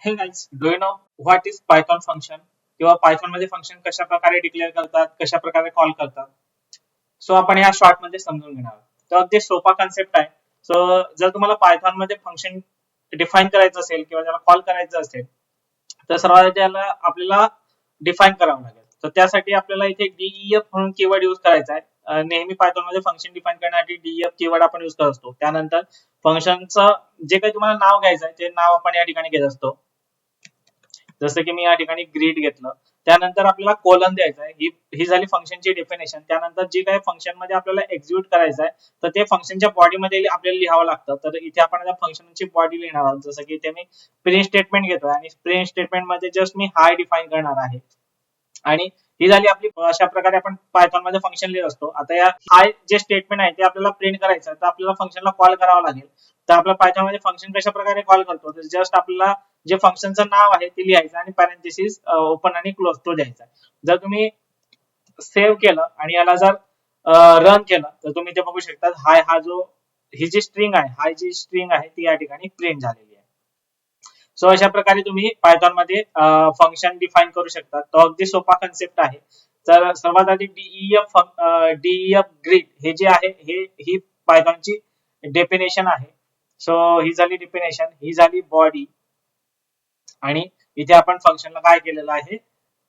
Hey guys, do you know what is Python function किंवा Python मध्ये function कशा प्रकारे डिक्लेअर करतात, कशा प्रकारे कॉल करतात. सो आपण ह्या शॉर्ट मध्ये समजून घेणार आहोत. तर अगदी सोपा कन्सेप्ट आहे. सो जर तुम्हाला पायथॉन मध्ये फंक्शन डिफाइन करायचं असेल किंवा त्याला कॉल करायचं असेल तर सर्वात आधी त्याला आपल्याला डिफाइन करावं लागेल. तर त्यासाठी आपल्याला इथे डीईएफ म्हणून कीवर्ड यूज करायचा आहे. नेहमी पायथॉन मध्ये फंक्शन डिफाइन करण्यासाठी डीईएफ कीवर्ड आपण यूज करत असतो. त्यानंतर फंक्शनचं जे काही तुम्हाला नाव घ्यायचं आहे ते नाव आपण या ठिकाणी घेत असतो. जसं की मी या ठिकाणी ग्रीड घेतलं. त्यानंतर आपल्याला कोलन द्यायचा आहे. ही झाली फंक्शनची डेफिनेशन. त्यानंतर जे काही फंक्शन मध्ये आपल्याला एक्झिक्यूट करायचं आहे तर ते फंक्शनच्या बॉडी मध्ये आपल्याला लिहावं लागतं. तर इथे आपण त्या फंक्शनची बॉडी लिहिणार आहोत. जसं की इथे मी प्रिंट स्टेटमेंट घेतोय आणि प्रिंट स्टेटमेंट मध्ये जस्ट मी हाय डिफाइन करणार आहे. आणि ही झाली आपली अशा प्रकारे आपण पायथॉन मध्ये फंक्शन लिहित असतो. आता या हाय जे स्टेटमेंट आहे ते आपल्याला प्रिंट करायचं तर आपल्याला फंक्शनला कॉल करावं लागेल. तर आपल्या पायथॉन मध्ये फंक्शन कशा प्रकारे कॉल करतो तर जस्ट आपल्याला जे फंक्शनचं नाव आहे ते लिहायचं आणि पॅरेंथेसिस ओपन आणि क्लोज तो द्यायचा. जर तुम्ही सेव्ह केलं आणि याला जर रन केलं तर तुम्ही ते बघू शकता हाय हा जो ही जी स्ट्रिंग आहे हाय जी स्ट्रिंग आहे ती या ठिकाणी प्रिंट झालेली आहे. सो अशा प्रकारे तुम्ही पायथॉन मध्ये फंक्शन डिफाइन करू शकता. तो अगदी सोपा कन्सेप्ट आहे. तर सर्वात आधी डीईएफ ग्रीड हे जे आहे ही पायथॉनची डेफिनेशन आहे. सो ही झाली डेफिनेशन, ही झाली बॉडी आणि इथे आपण फंक्शनला काय केलेलं आहे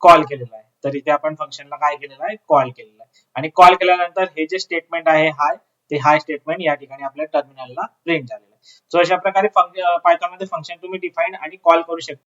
कॉल केलेला आहे. तर इथे आपण फंक्शनला काय केलेलं आहे कॉल केलेलं आहे आणि कॉल केल्यानंतर हे जे स्टेटमेंट आहे हाय ते हाय स्टेटमेंट या ठिकाणी आपल्या टर्मिनलला प्रिंट झालेलं आहे. सो अशा प्रकारे पायथॉन मध्ये फंक्शन तुम्ही डिफाइन आणि कॉल करू शकता.